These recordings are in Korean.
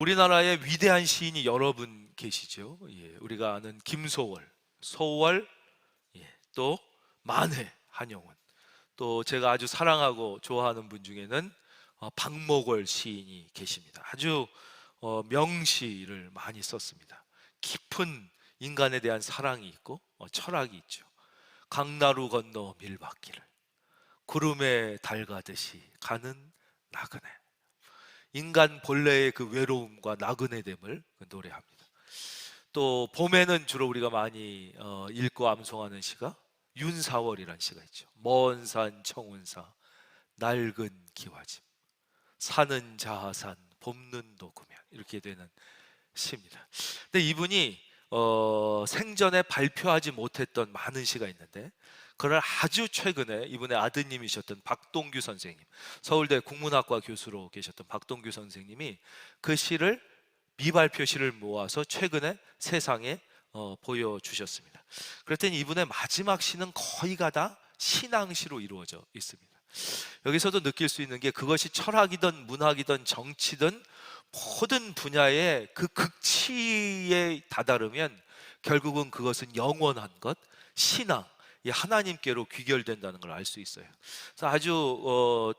우리나라에 위대한 시인이 여러 분 계시죠. 우리가 아는 김소월, 소월, 또 만해, 한용운, 또 제가 아주 사랑하고 좋아하는 분 중에는 박목월 시인이 계십니다. 아주 명시를 많이 썼습니다. 깊은 인간에 대한 사랑이 있고 철학이 있죠. 강나루 건너 밀밭길을 구름에 달 가듯이 가는 나그네, 인간 본래의 그 외로움과 나그네됨을 노래합니다. 또 봄에는 주로 우리가 많이 읽고 암송하는 시가 윤사월이라는 시가 있죠. 먼 산 청운사 낡은 기와집 산은 자하산 봄는 녹으면, 이렇게 되는 시입니다. 근데 이분이 생전에 발표하지 못했던 많은 시가 있는데, 그걸 아주 최근에 이분의 아드님이셨던 박동규 선생님, 서울대 국문학과 교수로 계셨던 박동규 선생님이 그 시를, 미발표 시를 모아서 최근에 세상에 보여주셨습니다. 그랬더니 이분의 마지막 시는 거의가 다 신앙시로 이루어져 있습니다. 여기서도 느낄 수 있는 게, 그것이 철학이든 문학이든 정치든 모든 분야의 그 극치에 다다르면 결국은 그것은 영원한 것, 신앙, 이 하나님께로 귀결된다는 걸 알 수 있어요. 그래서 아주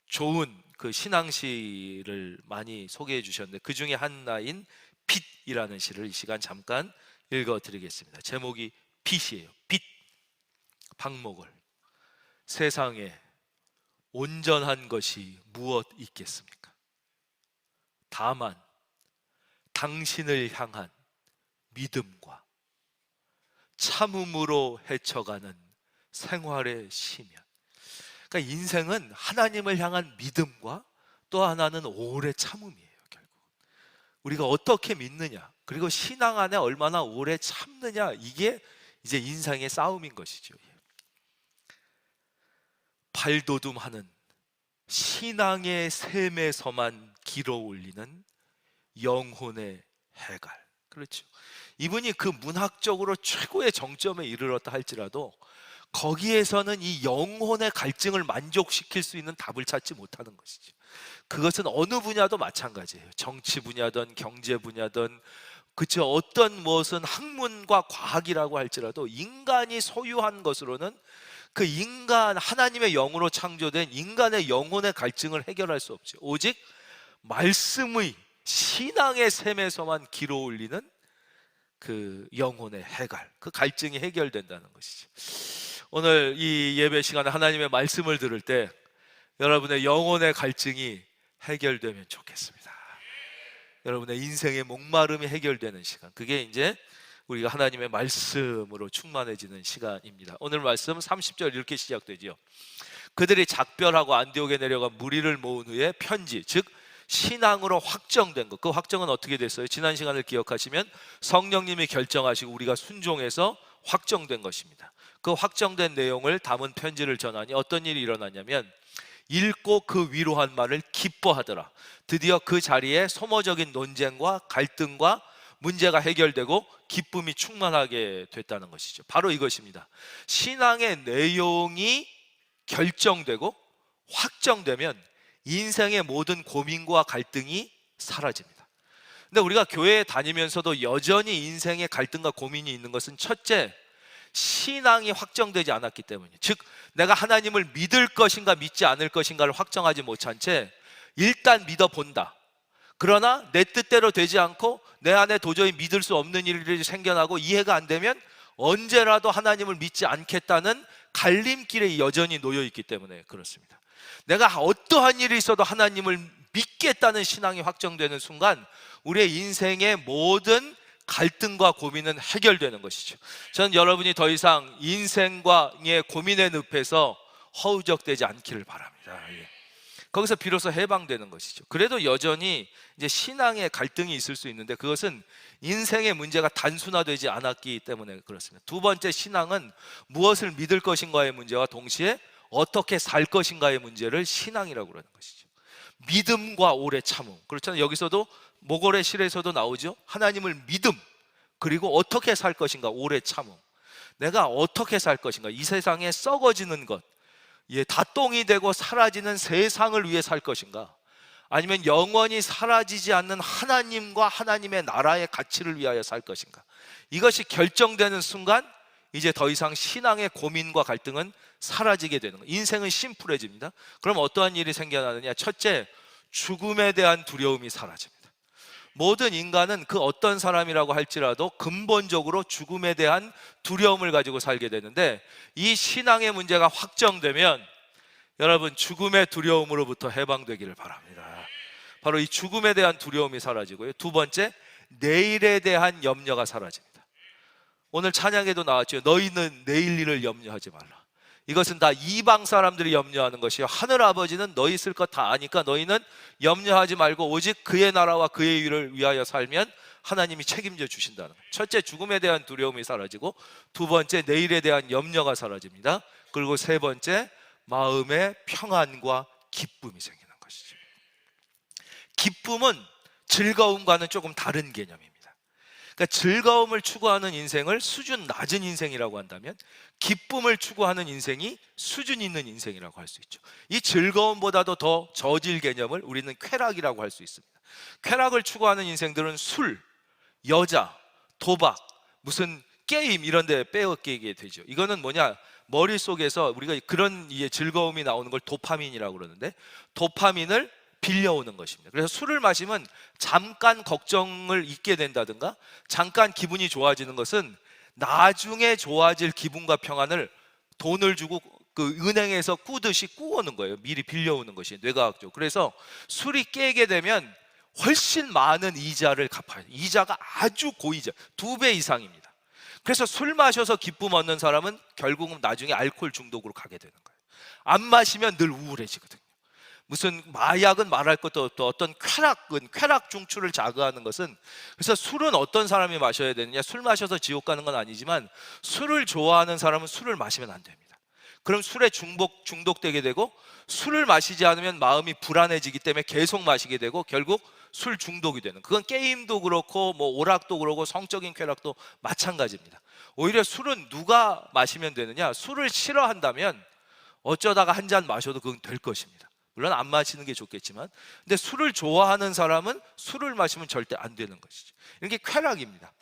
좋은 그 신앙시를 많이 소개해 주셨는데, 그 중에 하나인 빛이라는 시를 이 시간 잠깐 읽어드리겠습니다. 제목이 빛이에요. 빛. 박목월. 세상에 온전한 것이 무엇 있겠습니까? 다만 당신을 향한 믿음과 참음으로 헤쳐가는 생활의 시면. 그러니까 인생은 하나님을 향한 믿음과 또 하나는 오래 참음이에요. 결국 우리가 어떻게 믿느냐, 그리고 신앙 안에 얼마나 오래 참느냐, 이게 이제 인생의 싸움인 것이죠. 발돋움하는 신앙의 샘에서만 길어 올리는 영혼의 해갈. 그렇죠. 이분이 그 문학적으로 최고의 정점에 이르렀다 할지라도 거기에서는 이 영혼의 갈증을 만족시킬 수 있는 답을 찾지 못하는 것이죠. 그것은 어느 분야도 마찬가지예요. 정치 분야든 경제 분야든, 그쵸, 어떤 무엇은 학문과 과학이라고 할지라도 인간이 소유한 것으로는 그 인간, 하나님의 영으로 창조된 인간의 영혼의 갈증을 해결할 수 없죠. 오직 말씀의 신앙의 샘에서만 길어 올리는 그 영혼의 해갈, 그 갈증이 해결된다는 것이죠. 오늘 이 예배 시간에 하나님의 말씀을 들을 때 여러분의 영혼의 갈증이 해결되면 좋겠습니다. 여러분의 인생의 목마름이 해결되는 시간, 그게 이제 우리가 하나님의 말씀으로 충만해지는 시간입니다. 오늘 말씀 30절 이렇게 시작되죠. 그들이 작별하고 안디옥에 내려가 무리를 모은 후에 편지, 즉 신앙으로 확정된 것, 그 확정은 어떻게 됐어요? 지난 시간을 기억하시면 성령님이 결정하시고 우리가 순종해서 확정된 것입니다. 그 확정된 내용을 담은 편지를 전하니 어떤 일이 일어나냐면, 읽고 그 위로한 말을 기뻐하더라. 드디어 그 자리에 소모적인 논쟁과 갈등과 문제가 해결되고 기쁨이 충만하게 됐다는 것이죠. 바로 이것입니다. 신앙의 내용이 결정되고 확정되면 인생의 모든 고민과 갈등이 사라집니다. 근데 우리가 교회에 다니면서도 여전히 인생의 갈등과 고민이 있는 것은, 첫째, 신앙이 확정되지 않았기 때문이에요. 즉 내가 하나님을 믿을 것인가 믿지 않을 것인가를 확정하지 못한 채 일단 믿어본다. 그러나 내 뜻대로 되지 않고 내 안에 도저히 믿을 수 없는 일들이 생겨나고 이해가 안 되면 언제라도 하나님을 믿지 않겠다는 갈림길에 여전히 놓여 있기 때문에 그렇습니다. 내가 어떠한 일이 있어도 하나님을 믿겠다는 신앙이 확정되는 순간 우리의 인생의 모든 갈등과 고민은 해결되는 것이죠. 저는 여러분이 더 이상 인생과의 고민의 늪에서 허우적대지 않기를 바랍니다. 거기서 비로소 해방되는 것이죠. 그래도 여전히 이제 신앙의 갈등이 있을 수 있는데, 그것은 인생의 문제가 단순화되지 않았기 때문에 그렇습니다. 두 번째, 신앙은 무엇을 믿을 것인가의 문제와 동시에 어떻게 살 것인가의 문제를 신앙이라고 그러는 것이죠. 믿음과 오래 참음. 그렇잖아요. 여기서도 모골의 실에서도 나오죠. 하나님을 믿음, 그리고 어떻게 살 것인가, 오래 참음. 내가 어떻게 살 것인가, 이 세상에 썩어지는 것, 다 똥이 되고 사라지는 세상을 위해 살 것인가, 아니면 영원히 사라지지 않는 하나님과 하나님의 나라의 가치를 위하여 살 것인가? 이것이 결정되는 순간 이제 더 이상 신앙의 고민과 갈등은 사라지게 되는 거예요. 인생은 심플해집니다. 그럼 어떠한 일이 생겨나느냐? 첫째, 죽음에 대한 두려움이 사라집니다. 모든 인간은 그 어떤 사람이라고 할지라도 근본적으로 죽음에 대한 두려움을 가지고 살게 되는데, 이 신앙의 문제가 확정되면 여러분, 죽음의 두려움으로부터 해방되기를 바랍니다. 바로 이 죽음에 대한 두려움이 사라지고요. 두 번째, 내일에 대한 염려가 사라집니다. 오늘 찬양에도 나왔죠. 너희는 내일 일을 염려하지 말라. 이것은 다 이방 사람들이 염려하는 것이요, 하늘 아버지는 너희 쓸 것 다 아니까 너희는 염려하지 말고 오직 그의 나라와 그의 일을 위하여 살면 하나님이 책임져 주신다는 거예요. 첫째, 죽음에 대한 두려움이 사라지고, 두 번째, 내일에 대한 염려가 사라집니다. 그리고 세 번째, 마음의 평안과 기쁨이 생기는 것이죠. 기쁨은 즐거움과는 조금 다른 개념입니다. 그러니까 즐거움을 추구하는 인생을 수준 낮은 인생이라고 한다면, 기쁨을 추구하는 인생이 수준 있는 인생이라고 할 수 있죠. 이 즐거움보다도 더 저질 개념을 우리는 쾌락이라고 할 수 있습니다. 쾌락을 추구하는 인생들은 술, 여자, 도박, 무슨 게임 이런 데 빼앗기게 되죠. 이거는 뭐냐? 머릿속에서 우리가 그런 즐거움이 나오는 걸 도파민이라고 그러는데, 도파민을 빌려오는 것입니다. 그래서 술을 마시면 잠깐 걱정을 잊게 된다든가 잠깐 기분이 좋아지는 것은 나중에 좋아질 기분과 평안을 돈을 주고 그 은행에서 꾸듯이 꾸어오는 거예요. 미리 빌려오는 것이 뇌과학적으로. 그래서 술이 깨게 되면 훨씬 많은 이자를 갚아요. 이자가 아주 고이자, 2배 이상입니다. 그래서 술 마셔서 기쁨 얻는 사람은 결국은 나중에 알코올 중독으로 가게 되는 거예요. 안 마시면 늘 우울해지거든요. 무슨 마약은 말할 것도 없고, 어떤 쾌락 중추를 자극하는 것은, 그래서 술은 어떤 사람이 마셔야 되느냐? 술 마셔서 지옥 가는 건 아니지만 술을 좋아하는 사람은 술을 마시면 안 됩니다. 그럼 술에 중독되게 되고, 술을 마시지 않으면 마음이 불안해지기 때문에 계속 마시게 되고 결국 술 중독이 되는, 그건 게임도 그렇고 뭐 오락도 그렇고 성적인 쾌락도 마찬가지입니다. 오히려 술은 누가 마시면 되느냐? 술을 싫어한다면 어쩌다가 한 잔 마셔도 그건 될 것입니다. 물론 안 마시는 게 좋겠지만, 근데 술을 좋아하는 사람은 술을 마시면 절대 안 되는 것이죠. 이게 쾌락입니다.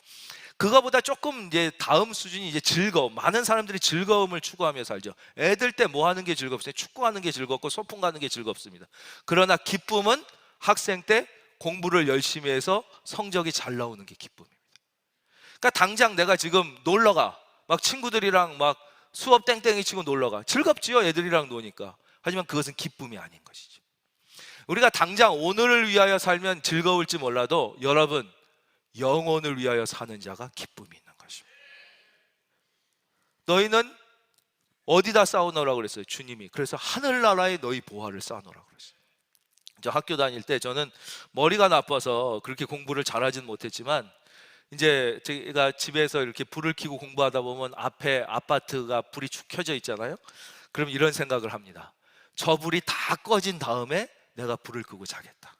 그거보다 조금 이제 다음 수준이 이제 즐거움. 많은 사람들이 즐거움을 추구하며 살죠. 애들 때 뭐 하는 게 즐겁어요? 축구하는 게 즐겁고 소풍 가는 게 즐겁습니다. 그러나 기쁨은 학생 때 공부를 열심히 해서 성적이 잘 나오는 게 기쁨입니다. 그러니까 당장 내가 지금 놀러가, 막 친구들이랑 막 수업 땡땡이 치고 놀러가, 즐겁지요, 애들이랑 노니까. 하지만 그것은 기쁨이 아닌 것이죠. 우리가 당장 오늘을 위하여 살면 즐거울지 몰라도 여러분, 영혼을 위하여 사는 자가 기쁨이 있는 것입니다. 너희는 어디다 쌓아놓으라고 그랬어요? 주님이. 그래서 하늘나라에 너희 보화를 쌓아놓으라고 그랬어요. 저 학교 다닐 때 저는 머리가 나빠서 그렇게 공부를 잘하진 못했지만, 이제 제가 집에서 이렇게 불을 켜고 공부하다 보면 앞에 아파트가 불이 축 켜져 있잖아요. 그럼 이런 생각을 합니다. 저 불이 다 꺼진 다음에 내가 불을 끄고 자겠다.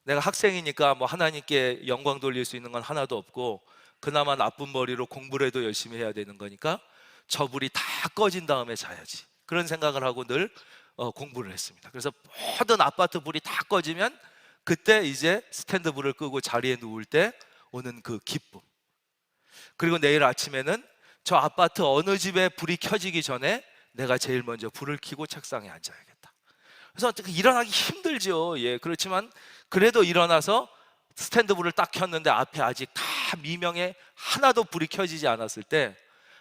내가 학생이니까 뭐 하나님께 영광 돌릴 수 있는 건 하나도 없고, 그나마 나쁜 머리로 공부를 해도 열심히 해야 되는 거니까 저 불이 다 꺼진 다음에 자야지, 그런 생각을 하고 늘 공부를 했습니다. 그래서 모든 아파트 불이 다 꺼지면 그때 이제 스탠드 불을 끄고 자리에 누울 때 오는 그 기쁨, 그리고 내일 아침에는 저 아파트 어느 집에 불이 켜지기 전에 내가 제일 먼저 불을 켜고 책상에 앉아야겠다. 그래서 일어나기 힘들죠. 예, 그렇지만 그래도 일어나서 스탠드 불을 딱 켰는데 앞에 아직 다 미명에 하나도 불이 켜지지 않았을 때,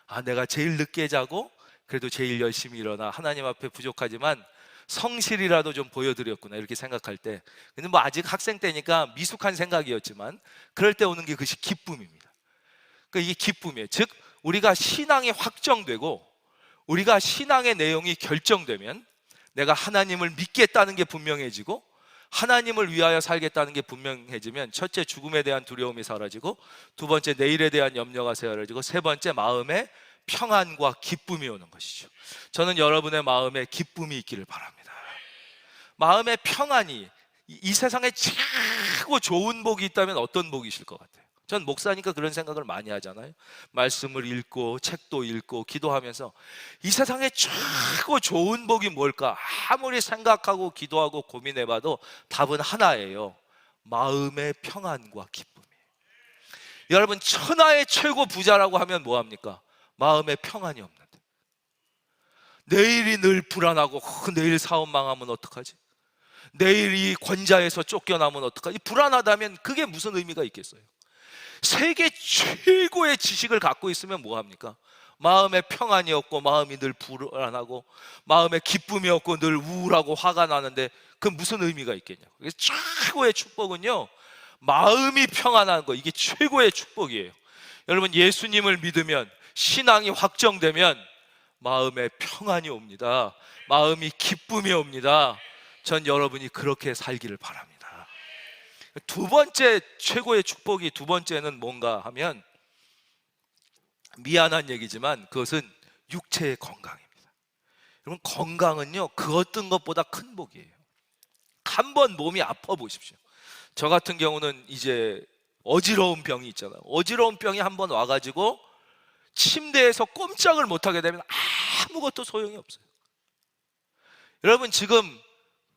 아, 내가 제일 늦게 자고 그래도 제일 열심히 일어나 하나님 앞에 부족하지만 성실이라도 좀 보여드렸구나, 이렇게 생각할 때. 근데 뭐 아직 학생 때니까 미숙한 생각이었지만 그럴 때 오는 게 그것이 기쁨입니다. 그러니까 이게 기쁨이에요. 즉 우리가 신앙이 확정되고 우리가 신앙의 내용이 결정되면 내가 하나님을 믿겠다는 게 분명해지고 하나님을 위하여 살겠다는 게 분명해지면, 첫째, 죽음에 대한 두려움이 사라지고, 두 번째, 내일에 대한 염려가 사라지고, 세 번째, 마음에 평안과 기쁨이 오는 것이죠. 저는 여러분의 마음에 기쁨이 있기를 바랍니다. 마음의 평안이, 이 세상에 최고 좋은 복이 있다면 어떤 복이실 것 같아요? 전 목사니까 그런 생각을 많이 하잖아요. 말씀을 읽고 책도 읽고 기도하면서 이 세상에 최고 좋은 복이 뭘까? 아무리 생각하고 기도하고 고민해봐도 답은 하나예요. 마음의 평안과 기쁨이에요. 여러분, 천하의 최고 부자라고 하면 뭐합니까? 마음의 평안이 없는데, 내일이 늘 불안하고 내일 사업 망하면 어떡하지? 내일이 권자에서 쫓겨나면 어떡하지? 불안하다면 그게 무슨 의미가 있겠어요? 세계 최고의 지식을 갖고 있으면 뭐합니까? 마음에 평안이 없고 마음이 늘 불안하고 마음에 기쁨이 없고 늘 우울하고 화가 나는데 그 무슨 의미가 있겠냐고. 그래서 최고의 축복은요, 마음이 평안한 거, 이게 최고의 축복이에요. 여러분, 예수님을 믿으면, 신앙이 확정되면 마음에 평안이 옵니다. 마음이 기쁨이 옵니다. 전 여러분이 그렇게 살기를 바랍니다. 두 번째 최고의 축복이, 두 번째는 뭔가 하면, 미안한 얘기지만 그것은 육체의 건강입니다. 여러분, 건강은요 그 어떤 것보다 큰 복이에요. 한번 몸이 아파 보십시오. 저 같은 경우는 이제 어지러운 병이 있잖아요. 어지러운 병이 한번 와가지고 침대에서 꼼짝을 못하게 되면 아무것도 소용이 없어요. 여러분, 지금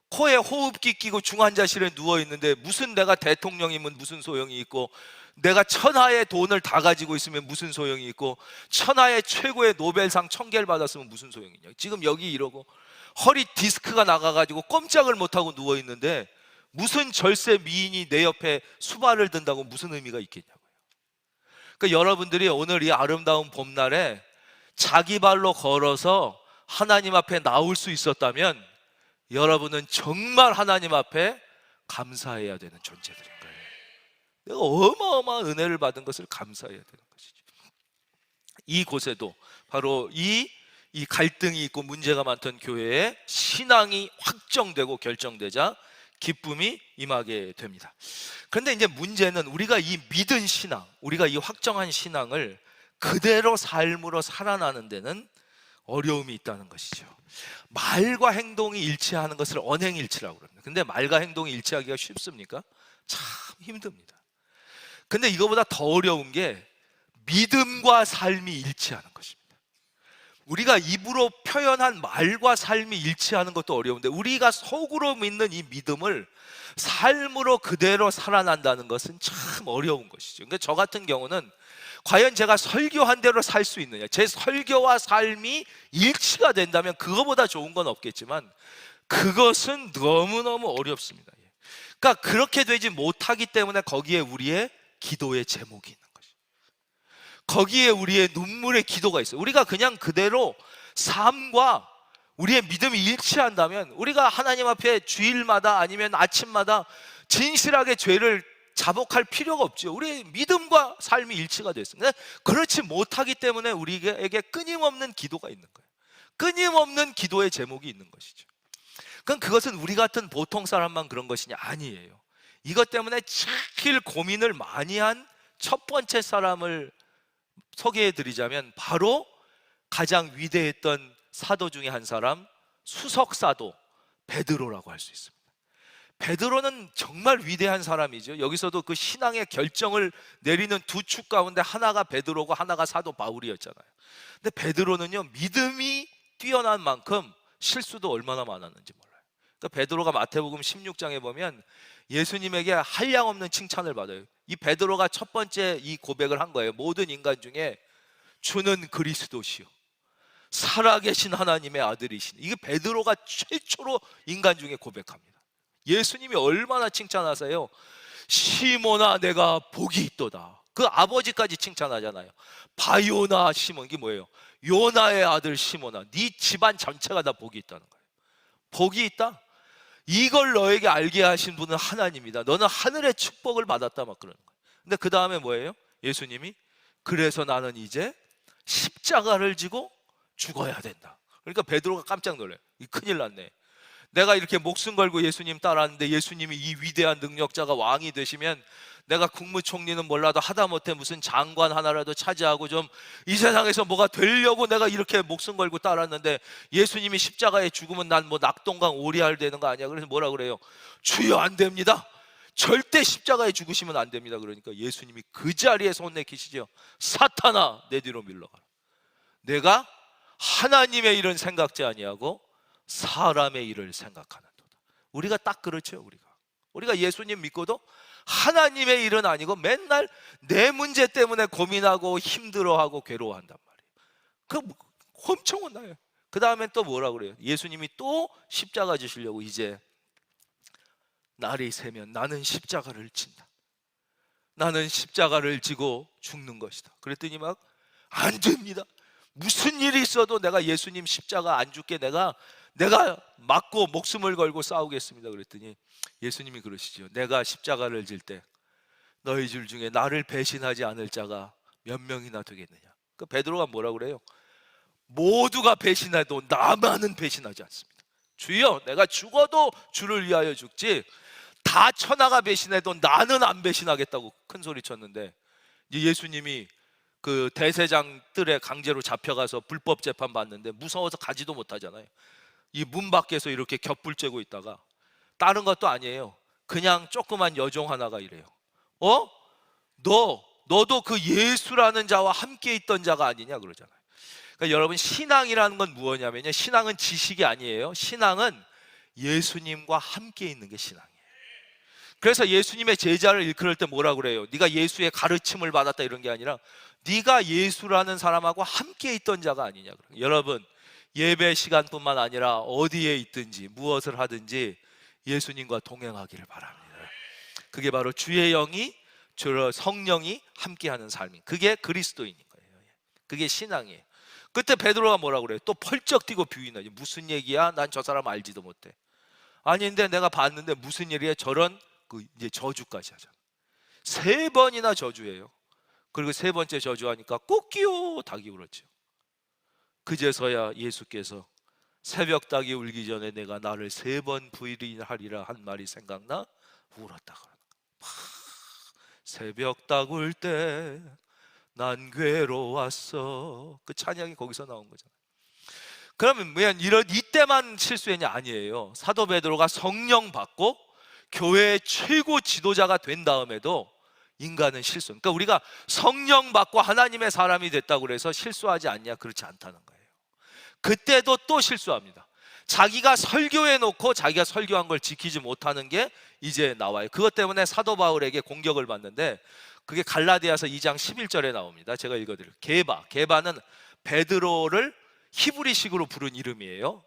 코에 호흡기 끼고 중환자실에 누워있는데 무슨 내가 대통령이면 무슨 소용이 있고, 내가 천하의 돈을 다 가지고 있으면 무슨 소용이 있고, 천하의 최고의 노벨상 1000개를 받았으면 무슨 소용이 있냐. 지금 여기 이러고 허리 디스크가 나가가지고 꼼짝을 못하고 누워있는데 무슨 절세 미인이 내 옆에 수발을 든다고 무슨 의미가 있겠냐고요. 그러니까 여러분들이 오늘 이 아름다운 봄날에 자기 발로 걸어서 하나님 앞에 나올 수 있었다면 여러분은 정말 하나님 앞에 감사해야 되는 존재들인 거예요. 내가 어마어마한 은혜를 받은 것을 감사해야 되는 것이죠. 이곳에도 바로 이 갈등이 있고 문제가 많던 교회에 신앙이 확정되고 결정되자 기쁨이 임하게 됩니다. 그런데 이제 문제는 우리가 이 믿은 신앙, 우리가 이 확정한 신앙을 그대로 삶으로 살아나는 데는 어려움이 있다는 것이죠. 말과 행동이 일치하는 것을 언행일치라고 그럽니다. 근데 말과 행동이 일치하기가 쉽습니까? 참 힘듭니다. 근데 이거보다 더 어려운 게 믿음과 삶이 일치하는 것입니다. 우리가 입으로 표현한 말과 삶이 일치하는 것도 어려운데, 우리가 속으로 믿는 이 믿음을 삶으로 그대로 살아난다는 것은 참 어려운 것이죠. 그러니까 저 같은 경우는 과연 제가 설교한 대로 살 수 있느냐, 제 설교와 삶이 일치가 된다면 그거보다 좋은 건 없겠지만 그것은 너무너무 어렵습니다. 그러니까 그렇게 되지 못하기 때문에 거기에 우리의 기도의 제목이 있는 것이죠. 거기에 우리의 눈물의 기도가 있어요. 우리가 그냥 그대로 삶과 우리의 믿음이 일치한다면 우리가 하나님 앞에 주일마다 아니면 아침마다 진실하게 죄를 자복할 필요가 없죠. 우리의 믿음과 삶이 일치가 됐습니다. 그렇지 못하기 때문에 우리에게 끊임없는 기도가 있는 거예요. 끊임없는 기도의 제목이 있는 것이죠. 그럼 그것은 우리 같은 보통 사람만 그런 것이냐? 아니에요. 이것 때문에 제일 고민을 많이 한 첫 번째 사람을 소개해 드리자면 바로 가장 위대했던 사도 중에 한 사람, 수석 사도 베드로라고 할 수 있습니다. 베드로는 정말 위대한 사람이죠. 여기서도 그 신앙의 결정을 내리는 두 축 가운데 하나가 베드로고 하나가 사도 바울이었잖아요. 근데 베드로는요, 믿음이 뛰어난 만큼 실수도 얼마나 많았는지 몰라요. 그러니까 베드로가 마태복음 16장에 보면 예수님에게 한량없는 칭찬을 받아요. 이 베드로가 첫 번째 이 고백을 한 거예요. 모든 인간 중에 주는 그리스도시요 살아계신 하나님의 아들이신, 이게 베드로가 최초로 인간 중에 고백합니다. 예수님이 얼마나 칭찬하세요. 시몬아 내가 복이 있도다. 그 아버지까지 칭찬하잖아요. 바요나 시몬, 이게 뭐예요? 요나의 아들 시몬아, 네 집안 전체가 다 복이 있다는 거예요. 복이 있다? 이걸 너에게 알게 하신 분은 하나님이다. 너는 하늘의 축복을 받았다, 막 그러는 거예요. 근데 그 다음에 뭐예요? 예수님이 그래서 나는 이제 십자가를 지고 죽어야 된다. 그러니까 베드로가 깜짝 놀라요. 큰일 났네. 내가 이렇게 목숨 걸고 예수님 따랐는데 예수님이 이 위대한 능력자가 왕이 되시면 내가 국무총리는 몰라도 하다못해 무슨 장관 하나라도 차지하고 좀 이 세상에서 뭐가 되려고 내가 이렇게 목숨 걸고 따랐는데 예수님이 십자가에 죽으면 난 뭐 낙동강 오리알 되는 거 아니야? 그래서 뭐라 그래요? 주여 안 됩니다. 절대 십자가에 죽으시면 안 됩니다. 그러니까 예수님이 그 자리에서 혼내키시죠. 사탄아, 내 뒤로 밀러가라. 내가 하나님의 일은 생각지 아니하고 사람의 일을 생각하는도다. 우리가 딱 그렇죠. 우리가 예수님 믿고도 하나님의 일은 아니고 맨날 내 문제 때문에 고민하고 힘들어하고 괴로워한단 말이에요. 그 엄청 혼나요. 그 다음엔 또 뭐라 그래요? 예수님이 또 십자가 지시려고 이제 날이 새면 나는 십자가를 진다. 나는 십자가를 지고 죽는 것이다. 그랬더니 막 안 됩니다. 무슨 일이 있어도 내가 예수님 십자가 안 죽게 내가 맞고 목숨을 걸고 싸우겠습니다. 그랬더니 예수님이 그러시죠. 내가 십자가를 질 때 너희 줄 중에 나를 배신하지 않을 자가 몇 명이나 되겠느냐. 그 베드로가 뭐라 그래요? 모두가 배신해도 나만은 배신하지 않습니다. 주여, 내가 죽어도 주를 위하여 죽지 다 천하가 배신해도 나는 안 배신하겠다고 큰 소리 쳤는데, 예수님이 그 대제장 뜰에 강제로 잡혀가서 불법 재판 받는데 무서워서 가지도 못하잖아요. 이 문 밖에서 이렇게 겹불 쬐고 있다가, 다른 것도 아니에요. 그냥 조그만 여종 하나가 이래요. 너도 그 예수라는 자와 함께 있던 자가 아니냐 그러잖아요. 그러니까 여러분, 신앙이라는 건 무엇이냐면요, 신앙은 지식이 아니에요. 신앙은 예수님과 함께 있는 게 신앙이에요. 그래서 예수님의 제자를 일컬을 때 뭐라 그래요? 네가 예수의 가르침을 받았다 이런 게 아니라 네가 예수라는 사람하고 함께 있던 자가 아니냐. 여러분, 예배 시간뿐만 아니라 어디에 있든지 무엇을 하든지 예수님과 동행하기를 바랍니다. 그게 바로 주의 영이, 성령이 함께하는 삶이, 그게 그리스도인인 거예요. 그게 신앙이에요. 그때 베드로가 뭐라 그래요? 또 펄쩍 뛰고 비유나지. 무슨 얘기야? 난 저 사람 알지도 못해. 아닌데 내가 봤는데 무슨 일이야? 저런 이제 저주까지 하잖아. 3번이나 저주해요. 그리고 3번째 저주하니까 꽃기요 닭이 울었죠. 그제서야 예수께서 새벽 닭이 울기 전에 내가 나를 3번 부인하리라 한 말이 생각나 울었다. 새벽 닭 울 때 난 괴로웠어. 그 찬양이 거기서 나온 거잖아요. 그러면 왜 이때만 실수했냐? 아니에요. 사도 베드로가 성령 받고 교회의 최고 지도자가 된 다음에도 인간은 실수. 그러니까 우리가 성령 받고 하나님의 사람이 됐다고 그래서 실수하지 않냐? 그렇지 않다는 거예요. 그때도 또 실수합니다. 자기가 설교해 놓고 자기가 설교한 걸 지키지 못하는 게 이제 나와요. 그것 때문에 사도 바울에게 공격을 받는데, 그게 갈라디아서 2장 11절에 나옵니다. 제가 읽어드릴게요. 게바는 베드로를 히브리식으로 부른 이름이에요.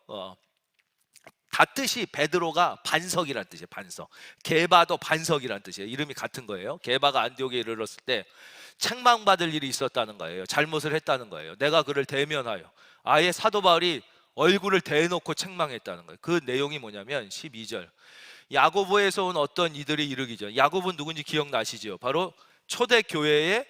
다 뜻이 베드로가 반석이란 뜻이에요. 반석. 게바도 반석이란 뜻이에요. 이름이 같은 거예요. 게바가 안디옥에 이르렀을 때 책망받을 일이 있었다는 거예요. 잘못을 했다는 거예요. 내가 그를 대면하여, 아예 사도 바울이 얼굴을 대놓고 책망했다는 거예요. 그 내용이 뭐냐면 12절, 야고보에서 온 어떤 이들이 이르기 전, 야고보는 누군지 기억나시죠? 바로 초대교회에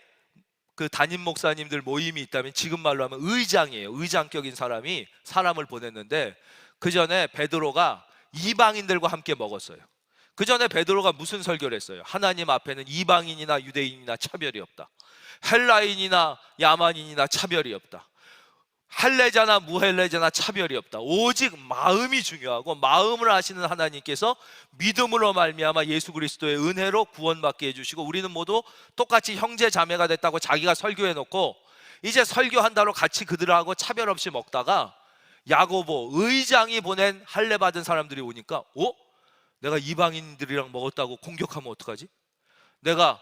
그 담임 목사님들 모임이 있다면 지금 말로 하면 의장이에요. 의장격인 사람이 사람을 보냈는데, 그 전에 베드로가 이방인들과 함께 먹었어요. 그 전에 베드로가 무슨 설교를 했어요? 하나님 앞에는 이방인이나 유대인이나 차별이 없다. 헬라인이나 야만인이나 차별이 없다. 할례자나 무할례자나 차별이 없다. 오직 마음이 중요하고, 마음을 아시는 하나님께서 믿음으로 말미암아 예수 그리스도의 은혜로 구원받게 해주시고, 우리는 모두 똑같이 형제 자매가 됐다고 자기가 설교해놓고 이제 설교한다로 같이 그들하고 차별 없이 먹다가 야고보 의장이 보낸 할례 받은 사람들이 오니까 내가 이방인들이랑 먹었다고 공격하면 어떡하지? 내가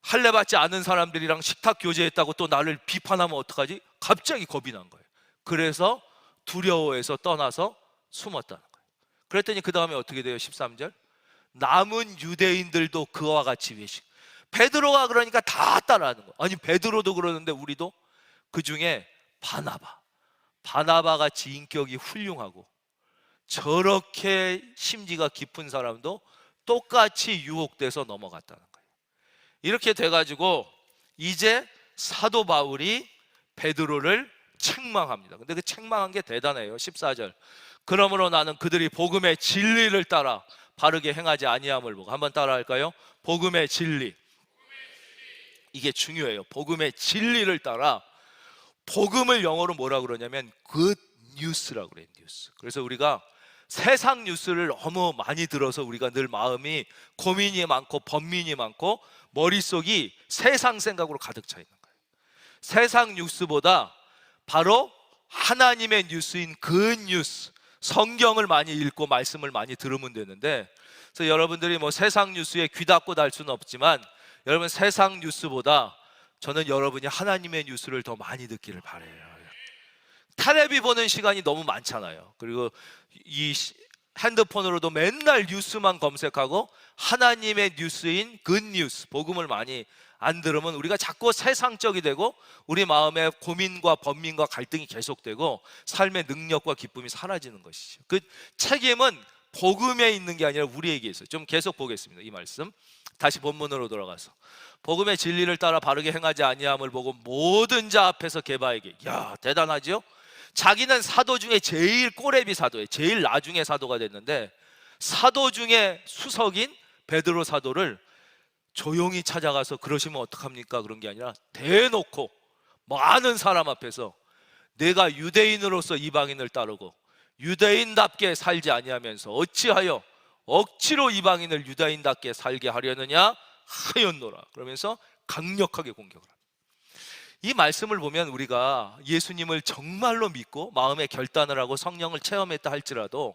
할례 받지 않은 사람들이랑 식탁 교제했다고 또 나를 비판하면 어떡하지? 갑자기 겁이 난 거예요. 그래서 두려워해서 떠나서 숨었다는 거예요. 그랬더니 그 다음에 어떻게 돼요? 13절, 남은 유대인들도 그와 같이 외식. 베드로가 그러니까 다 따라하는 거예요. 아니, 베드로도 그러는데 우리도. 그 중에 바나바 같이 인격이 훌륭하고 저렇게 심지가 깊은 사람도 똑같이 유혹돼서 넘어갔다는 거예요. 이렇게 돼가지고 이제 사도 바울이 베드로를 책망합니다. 근데 그 책망한 게 대단해요. 14절, 그러므로 나는 그들이 복음의 진리를 따라 바르게 행하지 아니함을 보고. 한번 따라 할까요? 복음의 진리. 이게 중요해요. 복음의 진리를 따라. 복음을 영어로 뭐라 그러냐면 good news라고 그래요. 뉴스. 그래서 우리가 세상 뉴스를 너무 많이 들어서 우리가 늘 마음이 고민이 많고 번민이 많고 머릿속이 세상 생각으로 가득 차 있는 거예요. 세상 뉴스보다 바로 하나님의 뉴스인 그 뉴스, 성경을 많이 읽고 말씀을 많이 들으면 되는데, 그래서 여러분들이 뭐 세상 뉴스에 귀 닫고 달 수는 없지만 여러분, 세상 뉴스보다 저는 여러분이 하나님의 뉴스를 더 많이 듣기를 바라요. 텔레비 보는 시간이 너무 많잖아요. 그리고 이 핸드폰으로도 맨날 뉴스만 검색하고 하나님의 뉴스인 굿뉴스, 복음을 많이 안 들으면 우리가 자꾸 세상적이 되고 우리 마음에 고민과 번민과 갈등이 계속되고 삶의 능력과 기쁨이 사라지는 것이죠. 그 책임은 복음에 있는 게 아니라 우리에게 있어요. 좀 계속 보겠습니다. 이 말씀 다시 본문으로 돌아가서, 복음의 진리를 따라 바르게 행하지 아니함을 보고 모든 자 앞에서 게바에게, 야, 대단하죠? 자기는 사도 중에 제일 꼬레비 사도예요. 제일 나중에 사도가 됐는데 사도 중에 수석인 베드로 사도를 조용히 찾아가서, 그러시면 어떡합니까? 그런 게 아니라 대놓고 많은 사람 앞에서 내가 유대인으로서 이방인을 따르고 유대인답게 살지 아니하면서 어찌하여 억지로 이방인을 유대인답게 살게 하려느냐 하였노라, 그러면서 강력하게 공격을 합니다. 이 말씀을 보면 우리가 예수님을 정말로 믿고 마음의 결단을 하고 성령을 체험했다 할지라도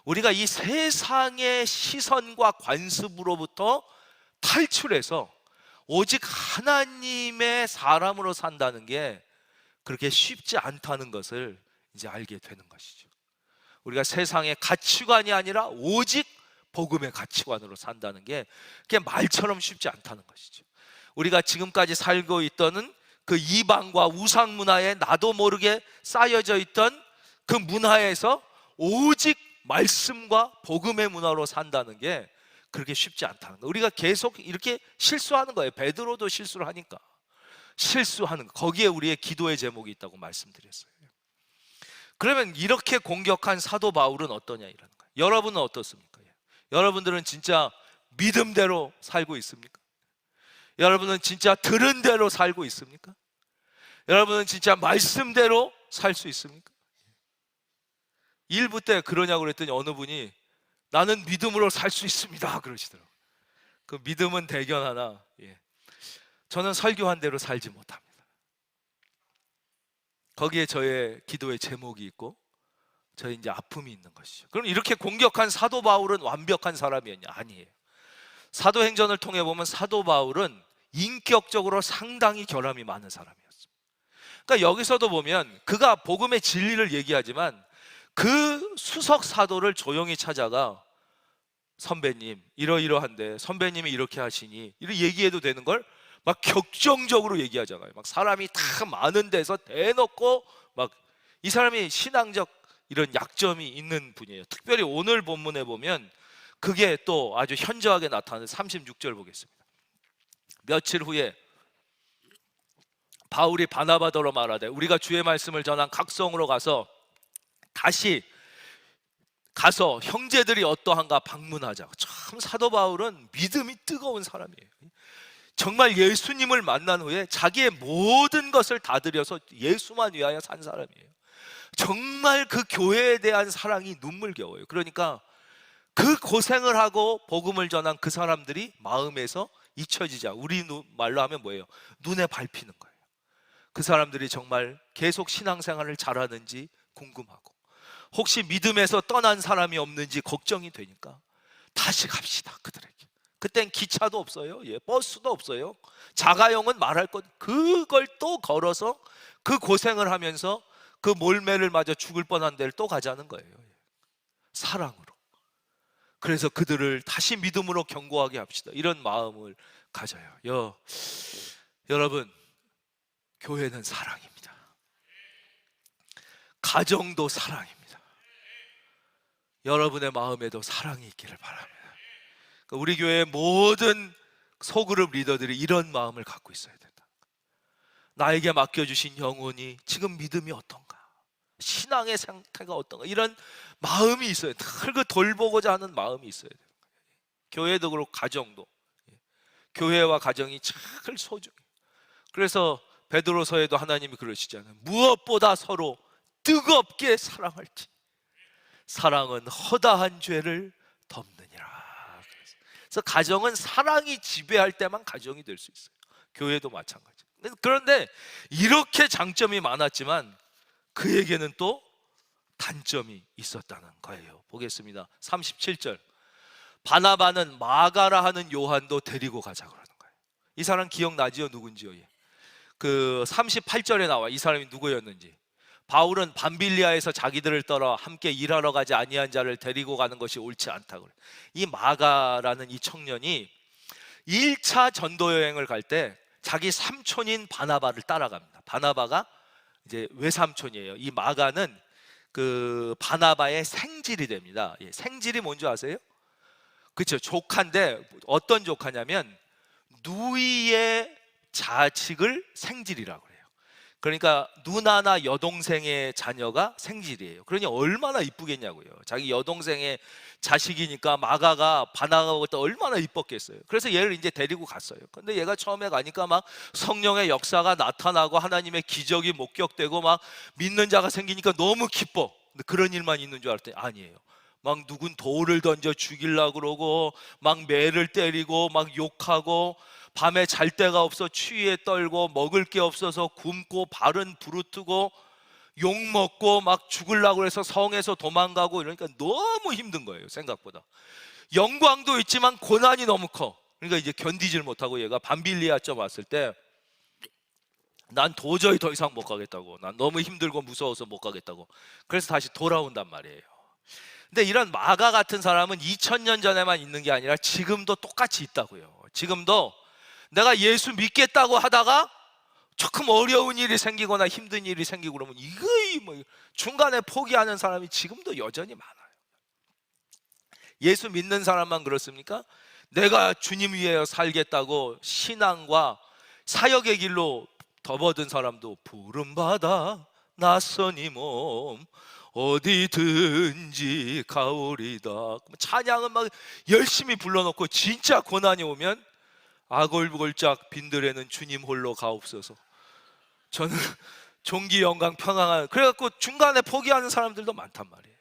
우리가 이 세상의 시선과 관습으로부터 탈출해서 오직 하나님의 사람으로 산다는 게 그렇게 쉽지 않다는 것을 이제 알게 되는 것이죠. 우리가 세상의 가치관이 아니라 오직 복음의 가치관으로 산다는 게 그게 말처럼 쉽지 않다는 것이죠. 우리가 지금까지 살고 있던 그 이방과 우상 문화에 나도 모르게 쌓여져 있던 그 문화에서 오직 말씀과 복음의 문화로 산다는 게 그렇게 쉽지 않다는 거예요. 우리가 계속 이렇게 실수하는 거예요. 베드로도 실수를 하니까 실수하는 거, 거기에 우리의 기도의 제목이 있다고 말씀드렸어요. 그러면 이렇게 공격한 사도 바울은 어떠냐 이라는 거예요. 여러분은 어떻습니까? 여러분들은 진짜 믿음대로 살고 있습니까? 여러분은 진짜 들은 대로 살고 있습니까? 여러분은 진짜 말씀대로 살 수 있습니까? 일부 때 그러냐고 그랬더니 어느 분이 나는 믿음으로 살 수 있습니다 그러시더라고요. 그 믿음은 대견하나 저는 설교한 대로 살지 못합니다. 거기에 저의 기도의 제목이 있고 저의 이제 아픔이 있는 것이죠. 그럼 이렇게 공격한 사도 바울은 완벽한 사람이었냐? 아니에요. 사도행전을 통해 보면 사도 바울은 인격적으로 상당히 결함이 많은 사람이었습니다. 그러니까 여기서도 보면 그가 복음의 진리를 얘기하지만 그 수석 사도를 조용히 찾아가 선배님 이러이러한데 선배님이 이렇게 하시니 이렇게 얘기해도 되는 걸 막 격정적으로 얘기하잖아요. 막 사람이 다 많은 데서 대놓고 막 이 사람이 신앙적 이런 약점이 있는 분이에요. 특별히 오늘 본문에 보면 그게 또 아주 현저하게 나타나는 36절 보겠습니다. 며칠 후에 바울이 바나바더러 말하되 우리가 주의 말씀을 전한 각 성으로 가서 다시 가서 형제들이 어떠한가 방문하자. 참 사도 바울은 믿음이 뜨거운 사람이에요. 정말 예수님을 만난 후에 자기의 모든 것을 다 들여서 예수만 위하여 산 사람이에요. 정말 그 교회에 대한 사랑이 눈물겨워요. 그러니까 그 고생을 하고 복음을 전한 그 사람들이 마음에서 잊혀지자. 우리 말로 하면 뭐예요? 눈에 밟히는 거예요. 그 사람들이 정말 계속 신앙생활을 잘하는지 궁금하고 혹시 믿음에서 떠난 사람이 없는지 걱정이 되니까 다시 갑시다 그들에게. 그땐 기차도 없어요. 버스도 없어요. 자가용은 말할 것, 그걸 또 걸어서 그 고생을 하면서 그 몰매를 맞아 죽을 뻔한 데를 또 가자는 거예요. 사랑으로. 그래서 그들을 다시 믿음으로 견고하게 합시다. 이런 마음을 가져요. 여러분, 교회는 사랑입니다. 가정도 사랑입니다. 여러분의 마음에도 사랑이 있기를 바랍니다. 우리 교회의 모든 소그룹 리더들이 이런 마음을 갖고 있어야 된다. 나에게 맡겨주신 영혼이 지금 믿음이 어떤가, 신앙의 상태가 어떤가, 이런 마음이 있어야 돼. 늘 돌보고자 하는 마음이 있어야 돼요. 교회도 그렇고 가정도. 교회와 가정이 늘 소중해요. 그래서 베드로서에도 하나님이 그러시잖아요. 무엇보다 서로 뜨겁게 사랑할지. 사랑은 허다한 죄를 덮느니라. 그래서 가정은 사랑이 지배할 때만 가정이 될 수 있어요. 교회도 마찬가지. 그런데 이렇게 장점이 많았지만 그에게는 또 단점이 있었다는 거예요. 보겠습니다. 37절. 바나바는 마가라 하는 요한도 데리고 가자 그러는 거예요. 이 사람 기억나지요? 누군지요? 그 38절에 나와 이 사람이 누구였는지. 바울은 밤빌리아에서 자기들을 떠나 함께 일하러 가지 아니한 자를 데리고 가는 것이 옳지 않다고 그래요. 이 마가라는 이 청년이 1차 전도 여행을 갈 때 자기 삼촌인 바나바를 따라갑니다. 바나바가 이제 외삼촌이에요. 이 마가는 그 바나바의 생질이 됩니다. 생질이 뭔지 아세요? 그렇죠. 조카인데 어떤 조카냐면 누이의 자식을 생질이라고 해요. 그러니까 누나나 여동생의 자녀가 생질이에요. 그러니 얼마나 이쁘겠냐고요. 자기 여동생의 자식이니까 마가가 바나바보다 얼마나 이뻤겠어요. 그래서 얘를 이제 데리고 갔어요. 근데 얘가 처음에 가니까 막 성령의 역사가 나타나고 하나님의 기적이 목격되고 막 믿는 자가 생기니까 너무 기뻐. 근데 그런 일만 있는 줄 알았더니 아니에요. 막 누군 돌을 던져 죽이려고 그러고 막 매를 때리고 막 욕하고 밤에 잘 데가 없어 추위에 떨고 먹을 게 없어서 굶고 발은 부르트고 욕먹고 막 죽으려고 해서 성에서 도망가고 이러니까 너무 힘든 거예요. 생각보다 영광도 있지만 고난이 너무 커. 그러니까 이제 견디질 못하고 얘가 밤빌리아점 왔을 때 난 도저히 더 이상 못 가겠다고, 난 너무 힘들고 무서워서 못 가겠다고, 그래서 다시 돌아온단 말이에요. 근데 이런 마가 같은 사람은 2000년 전에만 있는 게 아니라 지금도 똑같이 있다고요. 지금도 내가 예수 믿겠다고 하다가 조금 어려운 일이 생기거나 힘든 일이 생기고 그러면 이거 뭐 중간에 포기하는 사람이 지금도 여전히 많아요. 예수 믿는 사람만 그렇습니까? 내가 주님 위해 살겠다고 신앙과 사역의 길로 접어든 사람도 부름받아 낯선 이 몸 어디든지 가오리다, 찬양은 막 열심히 불러놓고 진짜 고난이 오면 아골골짝 빈들에는 주님 홀로 가옵소서, 저는 종기 영광 평안한, 그래갖고 중간에 포기하는 사람들도 많단 말이에요.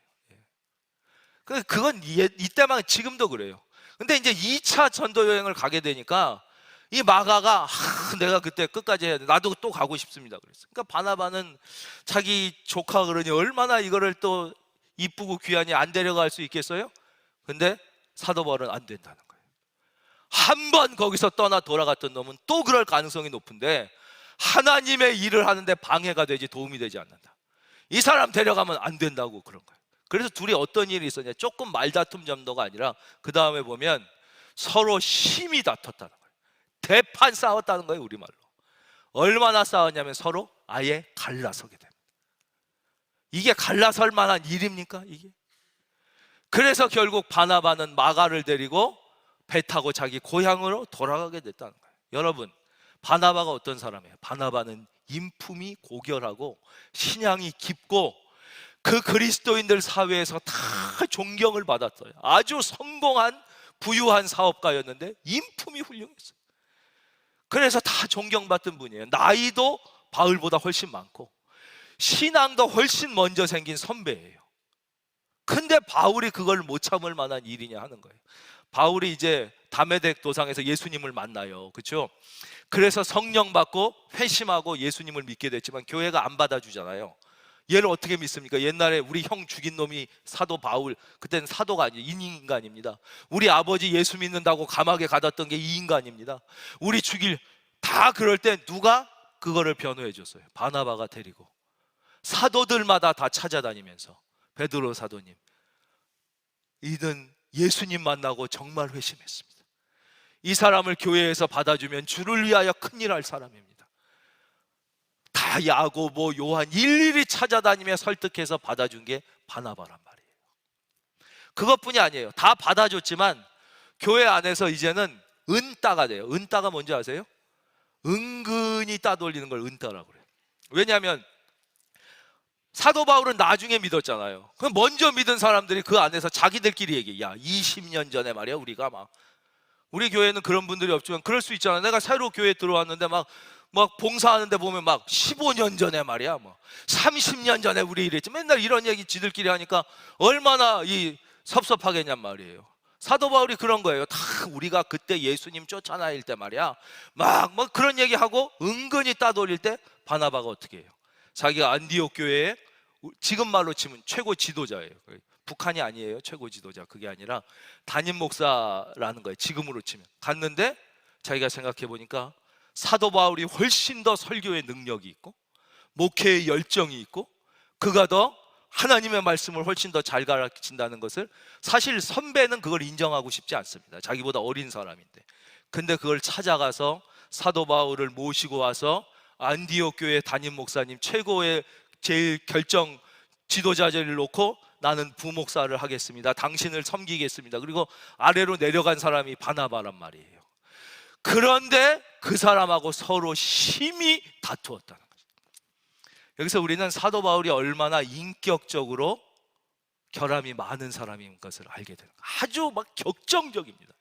그건 이때만, 지금도 그래요. 근데 이제 2차 전도 여행을 가게 되니까 이 마가가 내가 그때 끝까지 해야 돼, 나도 또 가고 싶습니다 그랬어. 그러니까 바나바는 자기 조카 그러니 얼마나 이거를 또 이쁘고 귀하니 안 데려갈 수 있겠어요? 근데 사도 바울은 안 된다는 거예요. 한 번 거기서 떠나 돌아갔던 놈은 또 그럴 가능성이 높은데 하나님의 일을 하는데 방해가 되지 도움이 되지 않는다. 이 사람 데려가면 안 된다고 그런 거예요. 그래서 둘이 어떤 일이 있었냐, 조금 말다툼 정도가 아니라 그 다음에 보면 서로 심히 다퉜다는 거예요. 대판 싸웠다는 거예요. 우리말로 얼마나 싸웠냐면 서로 아예 갈라서게 됩니다. 이게 갈라설 만한 일입니까 이게? 그래서 결국 바나바는 마가를 데리고 배 타고 자기 고향으로 돌아가게 됐다는 거예요. 여러분, 바나바가 어떤 사람이에요? 바나바는 인품이 고결하고 신앙이 깊고 그 그리스도인들 사회에서 다 존경을 받았어요. 아주 성공한 부유한 사업가였는데 인품이 훌륭했어요. 그래서 다 존경받던 분이에요. 나이도 바울보다 훨씬 많고 신앙도 훨씬 먼저 생긴 선배예요. 근데 바울이 그걸 못 참을 만한 일이냐 하는 거예요. 바울이 이제 다메섹 도상에서 예수님을 만나요. 그렇죠? 그래서 성령 받고 회심하고 예수님을 믿게 됐지만 교회가 안 받아주잖아요. 얘를 어떻게 믿습니까? 옛날에 우리 형 죽인 놈이 사도 바울, 그때는 사도가 아니에요. 인간입니다. 우리 아버지 예수 믿는다고 감옥에 가뒀던 게 이 인간입니다. 우리 죽일, 다 그럴 때 누가 그거를 변호해 줬어요? 바나바가 데리고 사도들마다 다 찾아다니면서 베드로 사도님, 이는 예수님 만나고 정말 회심했습니다. 이 사람을 교회에서 받아주면 주를 위하여 큰일 할 사람입니다. 다 야고보, 요한 일일이 찾아다니며 설득해서 받아준 게 바나바란 말이에요. 그것뿐이 아니에요. 다 받아줬지만 교회 안에서 이제는 은따가 돼요. 은따가 뭔지 아세요? 은근히 따돌리는 걸 은따라고 그래요. 왜냐하면 사도 바울은 나중에 믿었잖아요. 그럼 먼저 믿은 사람들이 그 안에서 자기들끼리 얘기해. 야, 20년 전에 말이야 우리가 막, 우리 교회는 그런 분들이 없지만 그럴 수 있잖아. 내가 새로 교회에 들어왔는데 막 막 봉사하는데 보면 막 15년 전에 말이야, 뭐 30년 전에 우리 이랬지. 맨날 이런 얘기 지들끼리 하니까 얼마나 이 섭섭하겠냔 말이에요. 사도 바울이 그런 거예요. 다 우리가 그때 예수님 쫓아다닐 때 말이야, 막 그런 얘기하고 은근히 따돌릴 때 바나바가 어떻게 해요? 자기가 안디옥 교회에 지금 말로 치면 최고 지도자예요. 북한이 아니에요. 최고 지도자. 그게 아니라 담임 목사라는 거예요. 지금으로 치면. 갔는데 자기가 생각해 보니까 사도 바울이 훨씬 더 설교의 능력이 있고 목회의 열정이 있고 그가 더 하나님의 말씀을 훨씬 더 잘 가르친다는 것을, 사실 선배는 그걸 인정하고 싶지 않습니다. 자기보다 어린 사람인데. 근데 그걸 찾아가서 사도 바울을 모시고 와서 안디옥 교회 담임 목사님, 최고의 제일 결정 지도자를 놓고 나는 부목사를 하겠습니다. 당신을 섬기겠습니다. 그리고 아래로 내려간 사람이 바나바란 말이에요. 그런데 그 사람하고 서로 심히 다투었다는 거죠. 여기서 우리는 사도 바울이 얼마나 인격적으로 결함이 많은 사람인 것을 알게 되는 거예요. 아주 막 격정적입니다.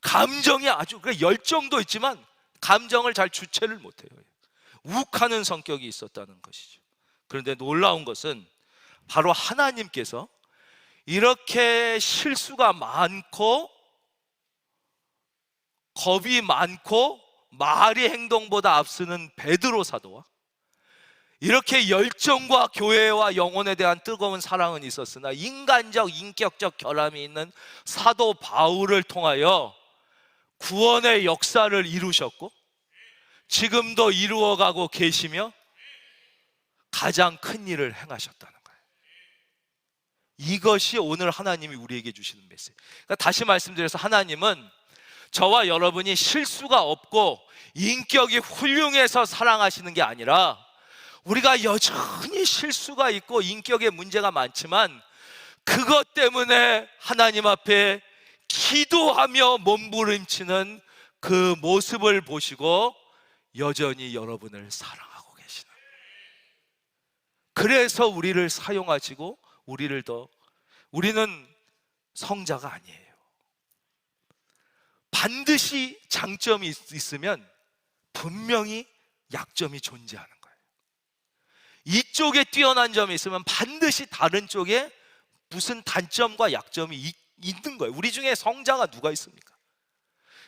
감정이 아주, 열정도 있지만 감정을 잘 주체를 못해요. 욱하는 성격이 있었다는 것이죠. 그런데 놀라운 것은 바로 하나님께서 이렇게 실수가 많고 겁이 많고 말이 행동보다 앞서는 베드로 사도와 이렇게 열정과 교회와 영혼에 대한 뜨거운 사랑은 있었으나 인간적 인격적 결함이 있는 사도 바울을 통하여 구원의 역사를 이루셨고 지금도 이루어가고 계시며 가장 큰 일을 행하셨다는 거예요. 이것이 오늘 하나님이 우리에게 주시는 메시지. 그러니까 다시 말씀드려서 하나님은 저와 여러분이 실수가 없고 인격이 훌륭해서 사랑하시는 게 아니라 우리가 여전히 실수가 있고 인격에 문제가 많지만 그것 때문에 하나님 앞에 기도하며 몸부림치는 그 모습을 보시고 여전히 여러분을 사랑하고 계시는, 그래서 우리를 사용하시고 우리는 성자가 아니에요. 반드시 장점이 있으면 분명히 약점이 존재하는 거예요. 이쪽에 뛰어난 점이 있으면 반드시 다른 쪽에 무슨 단점과 약점이 있는 거예요. 우리 중에 성자가 누가 있습니까?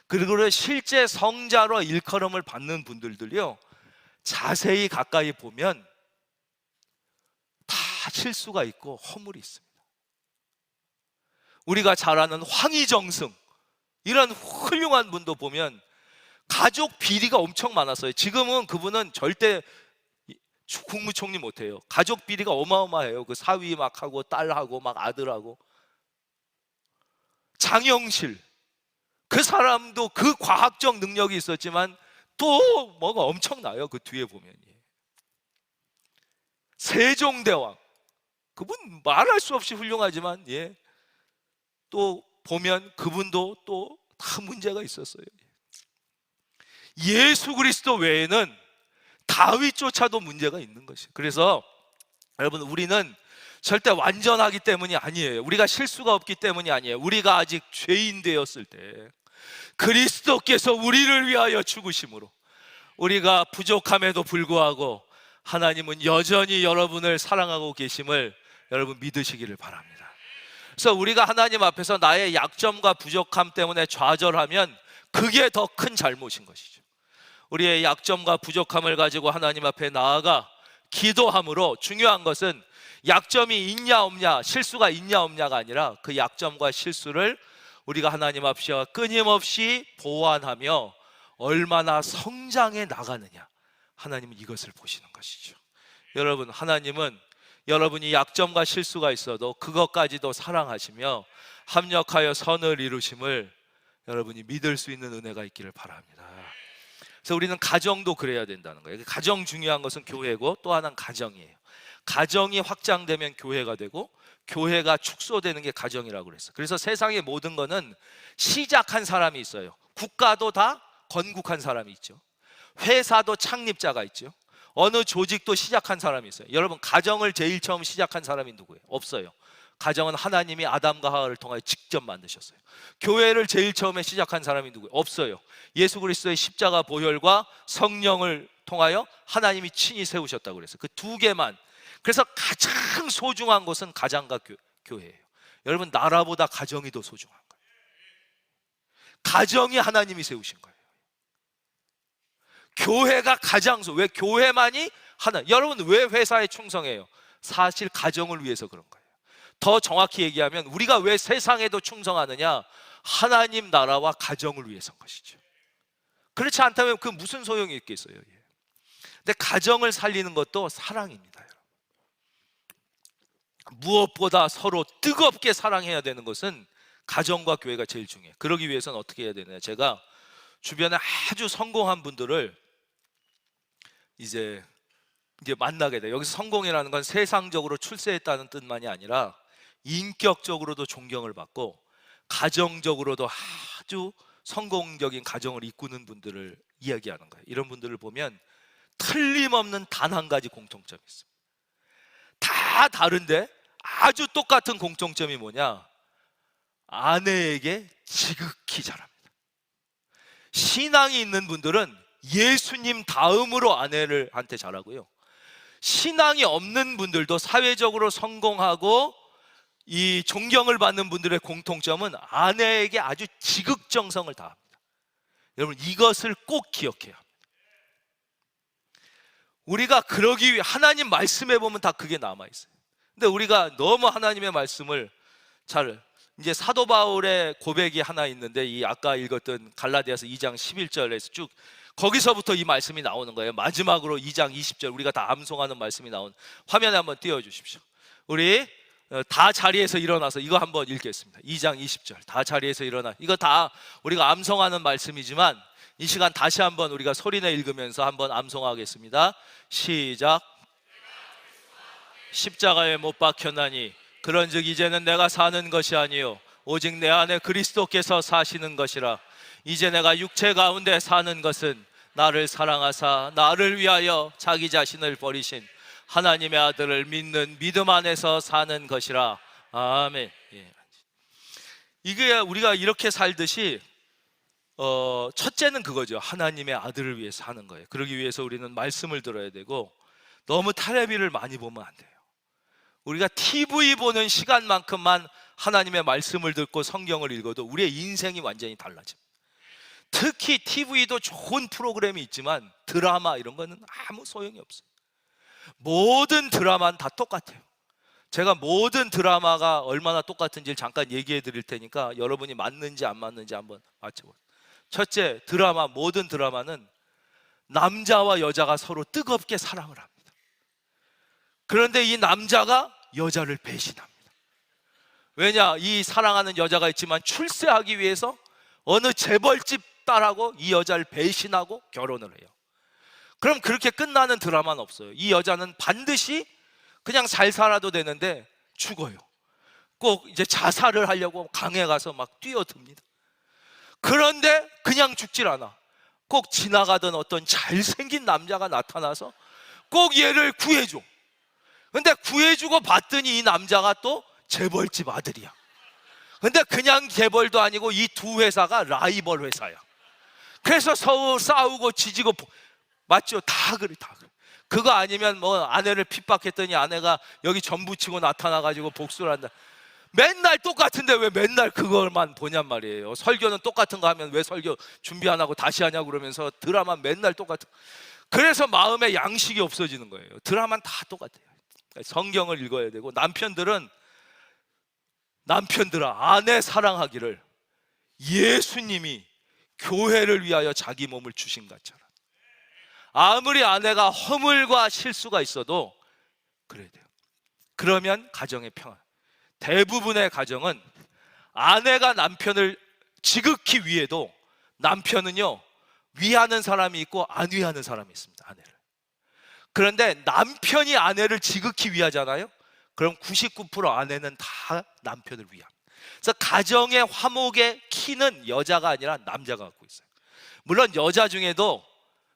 그리고 실제 성자로 일컬음을 받는 분들도요, 자세히 가까이 보면 다 실수가 있고 허물이 있습니다. 우리가 잘 아는 황희정승, 이런 훌륭한 분도 보면 가족 비리가 엄청 많았어요. 지금은 그분은 절대 국무총리 못해요. 가족 비리가 어마어마해요. 그 사위 막 하고 딸하고 막 아들하고. 장영실, 그 사람도 그 과학적 능력이 있었지만 또 뭐가 엄청나요. 그 뒤에 보면. 세종대왕, 그분 말할 수 없이 훌륭하지만 또 보면 그분도 또 다 문제가 있었어요. 예수 그리스도 외에는 다윗조차도 문제가 있는 것이에요. 그래서 여러분, 우리는 절대 완전하기 때문이 아니에요. 우리가 실수가 없기 때문이 아니에요. 우리가 아직 죄인 되었을 때 그리스도께서 우리를 위하여 죽으심으로 우리가 부족함에도 불구하고 하나님은 여전히 여러분을 사랑하고 계심을 여러분 믿으시기를 바랍니다. 그래서 우리가 하나님 앞에서 나의 약점과 부족함 때문에 좌절하면 그게 더 큰 잘못인 것이죠. 우리의 약점과 부족함을 가지고 하나님 앞에 나아가 기도함으로, 중요한 것은 약점이 있냐 없냐, 실수가 있냐 없냐가 아니라 그 약점과 실수를 우리가 하나님 앞에 끊임없이 보완하며 얼마나 성장해 나가느냐, 하나님은 이것을 보시는 것이죠. 여러분, 하나님은 여러분이 약점과 실수가 있어도 그것까지도 사랑하시며 합력하여 선을 이루심을 여러분이 믿을 수 있는 은혜가 있기를 바랍니다. 그래서 우리는 가정도 그래야 된다는 거예요. 가장 중요한 것은 교회고 또 하나는 가정이에요. 가정이 확장되면 교회가 되고 교회가 축소되는 게 가정이라고 그랬어요. 그래서 세상의 모든 거는 시작한 사람이 있어요. 국가도 다 건국한 사람이 있죠. 회사도 창립자가 있죠. 어느 조직도 시작한 사람이 있어요. 여러분, 가정을 제일 처음 시작한 사람이 누구예요? 없어요. 가정은 하나님이 아담과 하와를 통하여 직접 만드셨어요. 교회를 제일 처음에 시작한 사람이 누구예요? 없어요. 예수 그리스도의 십자가 보혈과 성령을 통하여 하나님이 친히 세우셨다고 그랬어요. 그 두 개만. 그래서 가장 소중한 것은 가정과 교회예요. 여러분, 나라보다 가정이 더 소중한 거예요. 가정이 하나님이 세우신 거예요. 교회가 가장 왜 교회만이 여러분, 왜 회사에 충성해요? 사실 가정을 위해서 그런 거예요. 더 정확히 얘기하면 우리가 왜 세상에도 충성하느냐? 하나님 나라와 가정을 위해서인 것이죠. 그렇지 않다면 그 무슨 소용이 있겠어요? 근데 가정을 살리는 것도 사랑입니다. 무엇보다 서로 뜨겁게 사랑해야 되는 것은 가정과 교회가 제일 중요해요. 그러기 위해서는 어떻게 해야 되느냐? 제가 주변에 아주 성공한 분들을 이제 만나게 돼요. 여기서 성공이라는 건 세상적으로 출세했다는 뜻만이 아니라 인격적으로도 존경을 받고 가정적으로도 아주 성공적인 가정을 이끄는 분들을 이야기하는 거예요. 이런 분들을 보면 틀림없는 단 한 가지 공통점이 있습니다. 다 다른데 아주 똑같은 공통점이 뭐냐? 아내에게 지극히 잘합니다. 신앙이 있는 분들은 예수님 다음으로 아내한테 잘하고요, 신앙이 없는 분들도 사회적으로 성공하고 이 존경을 받는 분들의 공통점은 아내에게 아주 지극정성을 다합니다. 여러분, 이것을 꼭 기억해야 합니다. 우리가 그러기 위해 하나님 말씀에 보면 다 그게 남아있어요. 근데 우리가 너무 하나님의 말씀을 이제 사도 바울의 고백이 하나 있는데, 이 아까 읽었던 갈라디아서 2장 11절에서 쭉 거기서부터 이 말씀이 나오는 거예요. 마지막으로 2장 20절 우리가 다 암송하는 말씀이 나온, 화면에 한번 띄워주십시오. 우리 다 자리에서 일어나서 이거 한번 읽겠습니다. 2장 20절 다 자리에서 일어나. 이거 다 우리가 암송하는 말씀이지만 이 시간 다시 한번 우리가 소리내 읽으면서 한번 암송하겠습니다. 시작. 십자가에 못 박혔나니 그런즉 이제는 내가 사는 것이 아니요 오직 내 안에 그리스도께서 사시는 것이라. 이제 내가 육체 가운데 사는 것은 나를 사랑하사 나를 위하여 자기 자신을 버리신 하나님의 아들을 믿는 믿음 안에서 사는 것이라. 아멘. 이게 우리가 이렇게 살듯이 첫째는 그거죠. 하나님의 아들을 위해 사는 거예요. 그러기 위해서 우리는 말씀을 들어야 되고, 너무 텔레비를 많이 보면 안 돼요. 우리가 TV 보는 시간만큼만 하나님의 말씀을 듣고 성경을 읽어도 우리의 인생이 완전히 달라집니다. 특히 TV도 좋은 프로그램이 있지만 드라마 이런 거는 아무 소용이 없어요. 모든 드라마는 다 똑같아요. 제가 모든 드라마가 얼마나 똑같은지를 잠깐 얘기해 드릴 테니까 여러분이 맞는지 안 맞는지 한번 맞춰보세요. 첫째, 모든 드라마는 남자와 여자가 서로 뜨겁게 사랑을 합니다. 그런데 이 남자가 여자를 배신합니다. 왜냐? 이 사랑하는 여자가 있지만 출세하기 위해서 어느 재벌집 딸하고 이 여자를 배신하고 결혼을 해요. 그럼 그렇게 끝나는 드라마는 없어요. 이 여자는 반드시 그냥 잘 살아도 되는데 죽어요. 꼭 이제 자살을 하려고 강에 가서 막 뛰어듭니다. 그런데 그냥 죽질 않아. 꼭 지나가던 어떤 잘생긴 남자가 나타나서 꼭 얘를 구해줘. 근데 구해주고 봤더니 이 남자가 또 재벌집 아들이야. 근데 그냥 재벌도 아니고 이 두 회사가 라이벌 회사야. 그래서 서로 싸우고 지지고, 맞죠? 다 그래. 그거 아니면 뭐 아내를 핍박했더니 아내가 여기 전부 치고 나타나가지고 복수를 한다. 맨날 똑같은데 왜 맨날 그걸만 보냔 말이에요. 설교는 똑같은 거 하면 왜 설교 준비 안 하고 다시 하냐고 그러면서 드라마 맨날 똑같은. 그래서 마음에 양식이 없어지는 거예요. 드라마는 다 똑같아요. 성경을 읽어야 되고, 남편들아 아내 사랑하기를 예수님이 교회를 위하여 자기 몸을 주신 것처럼. 아무리 아내가 허물과 실수가 있어도 그래야 돼요. 그러면 가정의 평안. 대부분의 가정은 아내가 남편을 지극히 위해도 남편은요 위하는 사람이 있고 안 위하는 사람이 있습니다. 아내를. 그런데 남편이 아내를 지극히 위하잖아요. 그럼 99% 아내는 다 남편을 위합니다. 그래서 가정의 화목의 키는 여자가 아니라 남자가 갖고 있어요. 물론 여자 중에도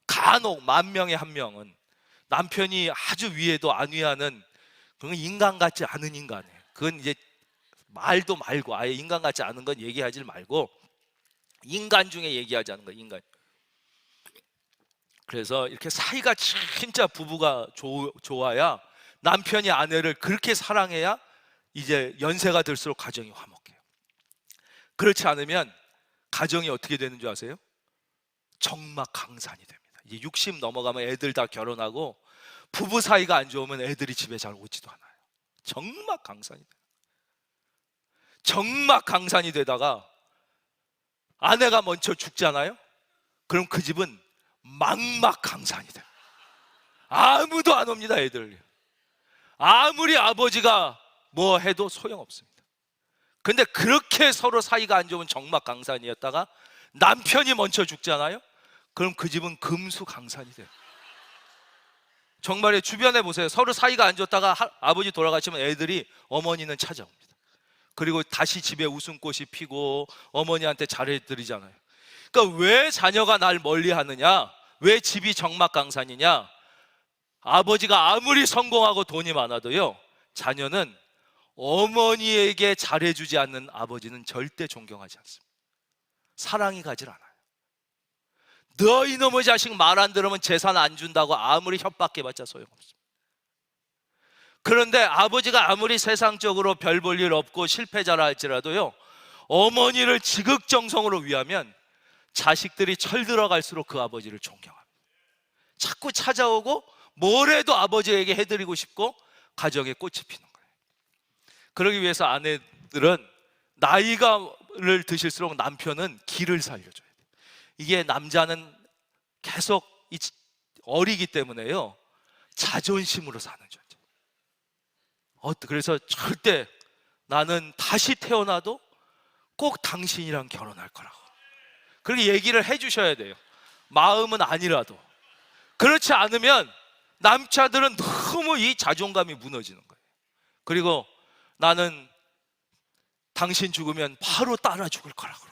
간혹 10,000명에 1명은 남편이 아주 위해도 안 위하는, 그건 인간 같지 않은 인간이에요. 그건 이제 말도 말고, 아예 인간 같지 않은 건 얘기하지 말고 인간 중에 얘기하자는 거예요. 인간. 그래서 이렇게 사이가 진짜 부부가 좋아야, 남편이 아내를 그렇게 사랑해야 이제 연세가 들수록 가정이 화목해요. 그렇지 않으면 가정이 어떻게 되는 줄 아세요? 적막강산이 됩니다. 이제 60 넘어가면 애들 다 결혼하고 부부 사이가 안 좋으면 애들이 집에 잘 오지도 않아요. 적막강산이 돼요. 적막강산이 되다가 아내가 먼저 죽잖아요. 그럼 그 집은 막막강산이 돼요. 아무도 안 옵니다. 애들. 아무리 아버지가 뭐 해도 소용없습니다. 근데 그렇게 서로 사이가 안 좋은 적막강산이었다가 남편이 먼저 죽잖아요. 그럼 그 집은 금수강산이 돼요. 정말에 주변에 보세요. 서로 사이가 안 좋다가 아버지 돌아가시면 애들이 어머니는 찾아옵니다. 그리고 다시 집에 웃음꽃이 피고 어머니한테 잘해드리잖아요. 그러니까 왜 자녀가 날 멀리 하느냐? 왜 집이 적막강산이냐? 아버지가 아무리 성공하고 돈이 많아도요, 자녀는 어머니에게 잘해주지 않는 아버지는 절대 존경하지 않습니다. 사랑이 가질 않아요. 너 이놈의 자식 말 안 들으면 재산 안 준다고 아무리 협박해봤자 소용없습니다. 그런데 아버지가 아무리 세상적으로 별 볼 일 없고 실패자라 할지라도요, 어머니를 지극정성으로 위하면 자식들이 철들어 갈수록 그 아버지를 존경합니다. 자꾸 찾아오고 뭘 해도 아버지에게 해드리고 싶고 가정에 꽃이 피는 거예요. 그러기 위해서 아내들은 나이가를 드실수록 남편은 기를 살려줘야 돼요. 이게 남자는 계속 어리기 때문에요, 자존심으로 사는 존재. 그래서 절대 나는 다시 태어나도 꼭 당신이랑 결혼할 거라고 그렇게 얘기를 해주셔야 돼요. 마음은 아니라도. 그렇지 않으면 남자들은 너무 이 자존감이 무너지는 거예요. 그리고 나는 당신 죽으면 바로 따라 죽을 거라고.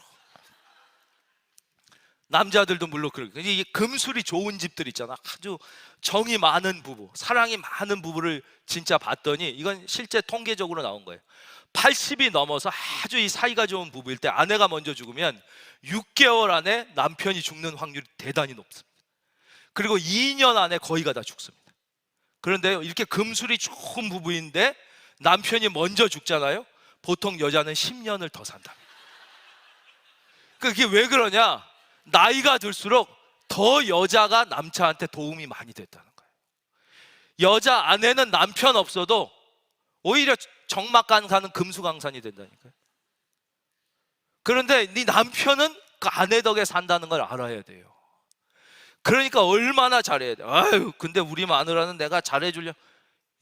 남자들도 물론 그렇고, 이 금술이 좋은 집들 있잖아. 아주 정이 많은 부부, 사랑이 많은 부부를 진짜 봤더니 이건 실제 통계적으로 나온 거예요. 80이 넘어서 아주 이 사이가 좋은 부부일 때 아내가 먼저 죽으면 6개월 안에 남편이 죽는 확률이 대단히 높습니다. 그리고 2년 안에 거의가 다 죽습니다. 그런데 이렇게 금술이 좋은 부부인데 남편이 먼저 죽잖아요. 보통 여자는 10년을 더 산답니다. 그게 왜 그러냐? 나이가 들수록 더 여자가 남자한테 도움이 많이 됐다는 거예요. 여자 아내는 남편 없어도 오히려 적막강산은 금수강산이 된다니까요. 그런데 네 남편은 그 아내 덕에 산다는 걸 알아야 돼요. 그러니까 얼마나 잘해야 돼요. 아유, 근데 우리 마누라는 내가 잘해주려.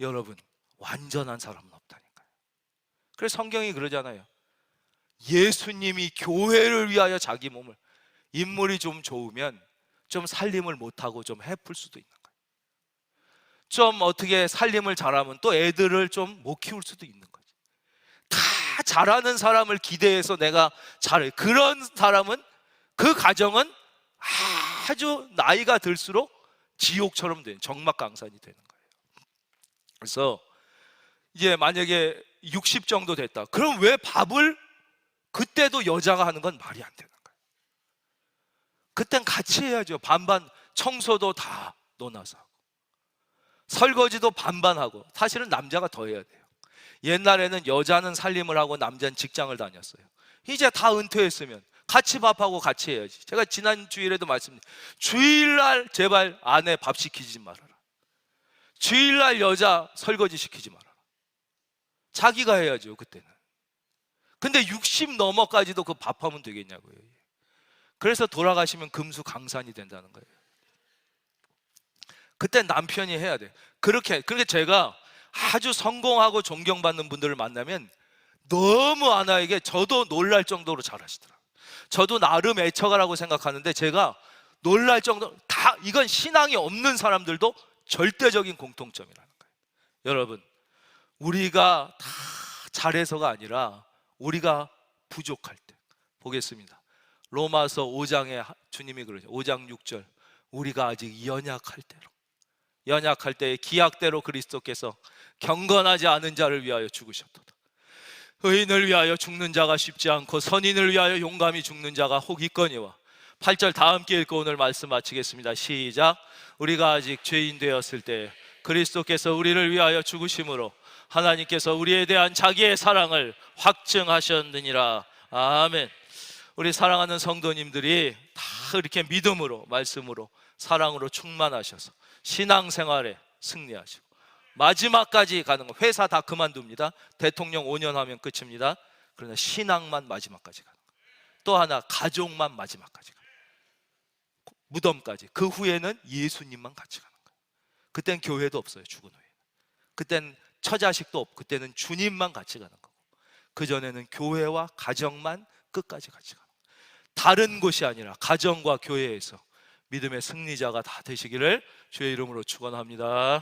여러분, 완전한 사람은 없다니까요. 그래서 성경이 그러잖아요. 예수님이 교회를 위하여 자기 몸을, 인물이 좀 좋으면 좀 살림을 못하고 좀 해풀 수도 있는 거예요. 좀 어떻게 살림을 잘하면 또 애들을 좀 못 키울 수도 있는 거지. 다 잘하는 사람을 기대해서 내가 잘해. 그런 사람은, 그 가정은 아주 나이가 들수록 지옥처럼 되는, 적막강산이 되는 거예요. 그래서 이제 만약에 60 정도 됐다. 그럼 왜 밥을 그때도 여자가 하는 건 말이 안 되는 거예요. 그땐 같이 해야죠. 반반. 청소도 다 너나서 하고 설거지도 반반 하고. 사실은 남자가 더 해야 돼요. 옛날에는 여자는 살림을 하고 남자는 직장을 다녔어요. 이제 다 은퇴했으면 같이 밥하고 같이 해야지. 제가 지난 주일에도 말씀드렸어요. 주일날 제발 아내 밥 시키지 말아라. 주일날 여자 설거지 시키지 말아라. 자기가 해야죠. 그때는. 근데 60 넘어까지도 그 밥하면 되겠냐고요. 그래서 돌아가시면 금수강산이 된다는 거예요. 그때 남편이 해야 돼요. 그러니까 제가 아주 성공하고 존경받는 분들을 만나면 너무 아내에게 저도 놀랄 정도로 잘하시더라고요. 저도 나름 애처가라고 생각하는데 제가 놀랄 정도로, 다 이건 신앙이 없는 사람들도 절대적인 공통점이라는 거예요. 여러분, 우리가 다 잘해서가 아니라 우리가 부족할 때. 보겠습니다. 로마서 5장에 주님이 그러죠. 5장 6절. 우리가 아직 연약할 때로, 연약할 때의 기약대로 그리스도께서 경건하지 않은 자를 위하여 죽으셨도다. 의인을 위하여 죽는 자가 쉽지 않고 선인을 위하여 용감히 죽는 자가 혹 있거니와. 8절 다 함께 읽고 오늘 말씀 마치겠습니다. 시작. 우리가 아직 죄인 되었을 때 그리스도께서 우리를 위하여 죽으심으로 하나님께서 우리에 대한 자기의 사랑을 확증하셨느니라. 아멘. 우리 사랑하는 성도님들이 다 이렇게 믿음으로, 말씀으로, 사랑으로 충만하셔서 신앙생활에 승리하시고 마지막까지 가는 거. 회사 다 그만둡니다. 대통령 5년 하면 끝입니다. 그러나 신앙만 마지막까지 가는 거. 또 하나, 가족만 마지막까지 가는 거. 무덤까지. 그 후에는 예수님만 같이 가는 거예요. 그땐 교회도 없어요. 죽은 후에. 그땐 처자식도 없고 그때는 주님만 같이 가는 거고, 그전에는 교회와 가정만 끝까지 같이 가는 거예요. 다른 곳이 아니라 가정과 교회에서 믿음의 승리자가 다 되시기를 주의 이름으로 축원합니다.